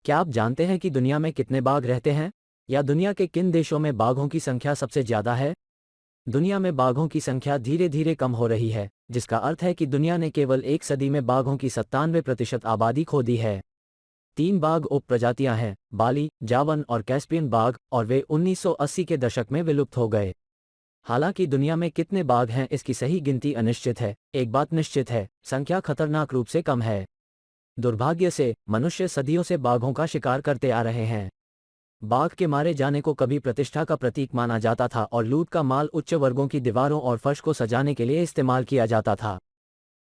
क्या आप जानते हैं कि दुनिया में कितने बाघ रहते हैं? या दुनिया के किन देशों में बाघों की संख्या सबसे ज्यादा है? दुनिया में बाघों की संख्या धीरे धीरे कम हो रही है, जिसका अर्थ है कि दुनिया ने केवल एक सदी में बाघों की 97% आबादी खो दी है। 3 बाघ उप प्रजातियां हैं, बाली, जावन और कैस्पियन बाघ, और वे 1980 के दशक में विलुप्त हो गए। हालांकि दुनिया में कितने बाघ हैं इसकी सही गिनती अनिश्चित है। एक बात निश्चित है, संख्या खतरनाक रूप से कम है। दुर्भाग्य से मनुष्य सदियों से बाघों का शिकार करते आ रहे हैं। बाघ के मारे जाने को कभी प्रतिष्ठा का प्रतीक माना जाता था और लूट का माल उच्च वर्गों की दीवारों और फर्श को सजाने के लिए इस्तेमाल किया जाता था।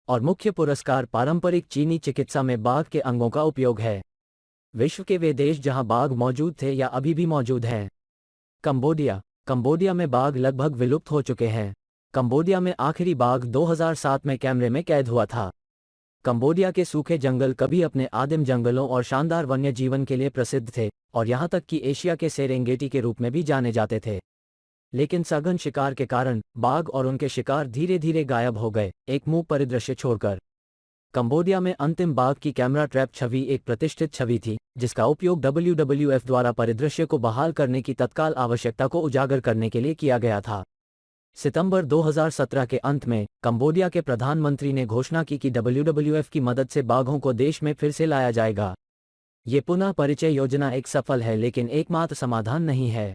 और मुख्य पुरस्कार पारंपरिक चीनी चिकित्सा में बाघ के अंगों का उपयोग है। विश्व के वे देश जहां बाघ मौजूद थे या अभी भी मौजूद हैं। कंबोडिया। कंबोडिया में बाघ लगभग विलुप्त हो चुके हैं। कंबोडिया में आखिरी बाघ 2007 में कैमरे में कैद हुआ था। कंबोडिया के सूखे जंगल कभी अपने आदिम जंगलों और शानदार वन्य जीवन के लिए प्रसिद्ध थे, और यहां तक कि एशिया के सेरेंगेटी के रूप में भी जाने जाते थे। लेकिन सघन शिकार के कारण बाघ और उनके शिकार धीरे धीरे गायब हो गए, एक मूक परिदृश्य छोड़कर। कंबोडिया में अंतिम बाघ की कैमरा ट्रैप छवि एक प्रतिष्ठित छवि थी, जिसका उपयोग WWF द्वारा परिदृश्य को बहाल करने की तत्काल आवश्यकता को उजागर करने के लिए किया गया था। सितंबर 2017 के अंत में कंबोडिया के प्रधानमंत्री ने घोषणा की कि WWF की मदद से बाघों को देश में फिर से लाया जाएगा। ये पुनः परिचय योजना एक सफल है, लेकिन एकमात्र समाधान नहीं है।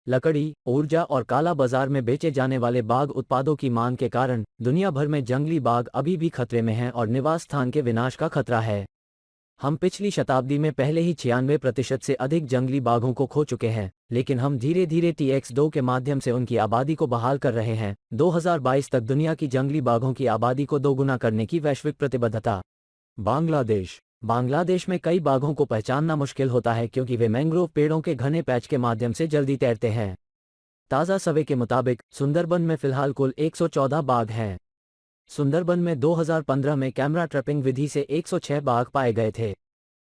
लकड़ी, ऊर्जा और काला बाजार में बेचे जाने वाले बाघ उत्पादों की मांग के कारण दुनिया भर में जंगली बाघ अभी भी खतरे में हैं और निवास स्थान के विनाश का खतरा है। हम पिछली शताब्दी में पहले ही 96% से अधिक जंगली बाघों को खो चुके हैं, लेकिन हम धीरे धीरे TX2 के माध्यम से उनकी आबादी को बहाल कर रहे हैं। 2022 तक दुनिया की जंगली बाघों की आबादी को दोगुना करने की वैश्विक प्रतिबद्धता। बांग्लादेश। बांग्लादेश में कई बाघों को पहचानना मुश्किल होता है क्योंकि वे मैंग्रोव पेड़ों के घने पैच के माध्यम से जल्दी तैरते हैं। ताज़ा सर्वे के मुताबिक सुंदरबन में फिलहाल कुल 114 बाघ हैं। सुंदरबन में 2015 में कैमरा ट्रैपिंग विधि से 106 बाघ पाए गए थे।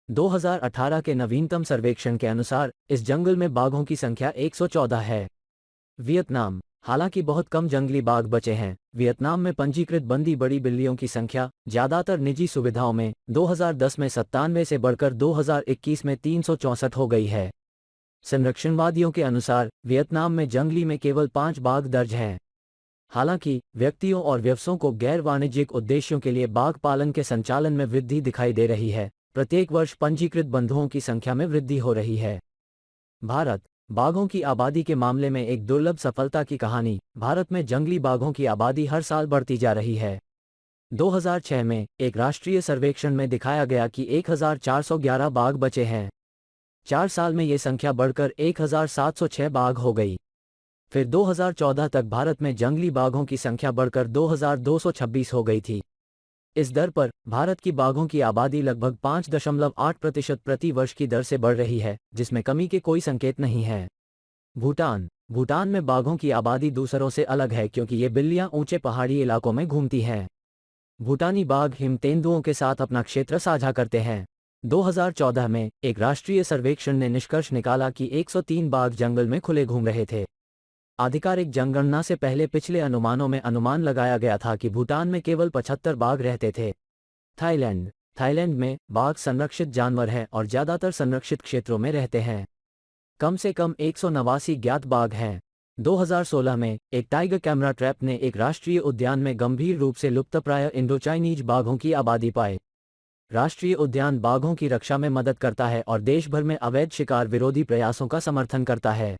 2018 के नवीनतम सर्वेक्षण के अनुसार इस जंगल में बाघों की संख्या 114 है। वियतनाम। हालांकि बहुत कम जंगली बाघ बचे हैं। वियतनाम में पंजीकृत बंदी बड़ी बिल्लियों की संख्या, ज्यादातर निजी सुविधाओं में, 2010 में 97 से बढ़कर 2021 में 364 हो गई है। संरक्षणवादियों के अनुसार वियतनाम में जंगली में केवल 5 बाघ दर्ज हैं। हालांकि व्यक्तियों और व्यवसायों को गैर वाणिज्यिक उद्देश्यों के लिए बाघ पालन के संचालन में वृद्धि दिखाई दे रही है। प्रत्येक वर्ष पंजीकृत बंधुओं की संख्या में वृद्धि हो रही है। भारत। बाघों की आबादी के मामले में एक दुर्लभ सफलता की कहानी। भारत में जंगली बाघों की आबादी हर साल बढ़ती जा रही है। 2006 में एक राष्ट्रीय सर्वेक्षण में दिखाया गया कि 1411 बाघ बचे हैं। 4 साल में ये संख्या बढ़कर 1706 बाघ हो गई। फिर 2014 तक भारत में जंगली बाघों की संख्या बढ़कर 2226 हो गई थी। इस दर पर भारत की बाघों की आबादी लगभग 5.8% प्रति वर्ष की दर से बढ़ रही है, जिसमें कमी के कोई संकेत नहीं है। भूटान। भूटान में बाघों की आबादी दूसरों से अलग है क्योंकि ये बिल्लियां ऊंचे पहाड़ी इलाकों में घूमती हैं। भूटानी बाघ हिम तेंदुओं के साथ अपना क्षेत्र साझा करते हैं। 2014 में एक राष्ट्रीय सर्वेक्षण ने निष्कर्ष निकाला कि 103 बाघ जंगल में खुले घूम रहे थे। आधिकारिक जनगणना से पहले पिछले अनुमानों में अनुमान लगाया गया था कि भूटान में केवल 75 बाघ रहते थे। थाईलैंड। थाईलैंड में बाघ संरक्षित जानवर हैं और ज्यादातर संरक्षित क्षेत्रों में रहते हैं। कम से कम 189 ज्ञात बाघ हैं। 2016 में एक टाइगर कैमरा ट्रैप ने एक राष्ट्रीय उद्यान में गंभीर रूप से लुप्तप्राय इंडो चाइनीज बाघों की आबादी पाई। राष्ट्रीय उद्यान बाघों की रक्षा में मदद करता है और देश भर में अवैध शिकार विरोधी प्रयासों का समर्थन करता है।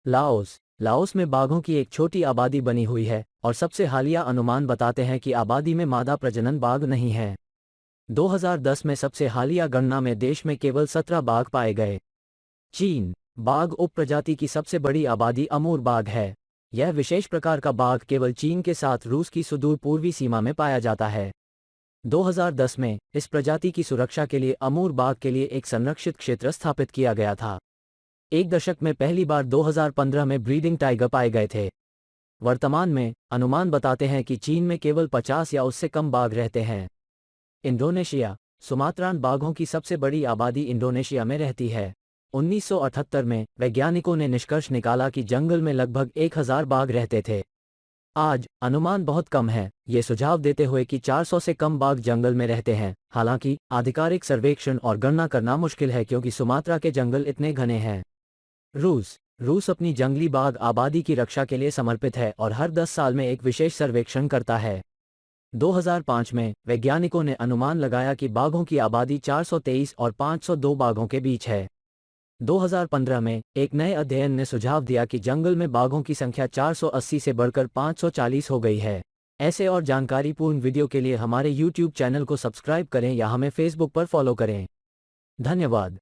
लाओस। लाओस में बाघों की एक छोटी आबादी बनी हुई है और सबसे हालिया अनुमान बताते हैं कि आबादी में मादा प्रजनन बाघ नहीं है। 2010 में सबसे हालिया गणना में देश में केवल 17 बाघ पाए गए। चीन। बाघ उपप्रजाति की सबसे बड़ी आबादी अमूर बाघ है। यह विशेष प्रकार का बाघ केवल चीन के साथ रूस की सुदूर पूर्वी सीमा में पाया जाता है। 2010 में इस प्रजाति की सुरक्षा के लिए अमूर बाघ के लिए एक संरक्षित क्षेत्र स्थापित किया गया था। एक दशक में पहली बार 2015 में ब्रीडिंग टाइगर पाए गए थे। वर्तमान में अनुमान बताते हैं कि चीन में केवल 50 या उससे कम बाघ रहते हैं। इंडोनेशिया। सुमात्रान बाघों की सबसे बड़ी आबादी इंडोनेशिया में रहती है। 1978 में वैज्ञानिकों ने निष्कर्ष निकाला कि जंगल में लगभग 1000 बाघ रहते थे। आज अनुमान बहुत कम है, ये सुझाव देते हुए कि 400 से कम बाघ जंगल में रहते हैं। हालांकि आधिकारिक सर्वेक्षण और गणना करना मुश्किल है क्योंकि सुमात्रा के जंगल इतने घने हैं। रूस अपनी जंगली बाघ आबादी की रक्षा के लिए समर्पित है और हर 10 साल में एक विशेष सर्वेक्षण करता है। 2005 में वैज्ञानिकों ने अनुमान लगाया कि बाघों की आबादी 423 और 502 बाघों के बीच है। 2015 में एक नए अध्ययन ने सुझाव दिया कि जंगल में बाघों की संख्या 480 से बढ़कर 540 हो गई है। ऐसे और जानकारीपूर्ण वीडियो के लिए हमारे YouTube चैनल को सब्सक्राइब करें या हमें Facebook पर फॉलो करें। धन्यवाद।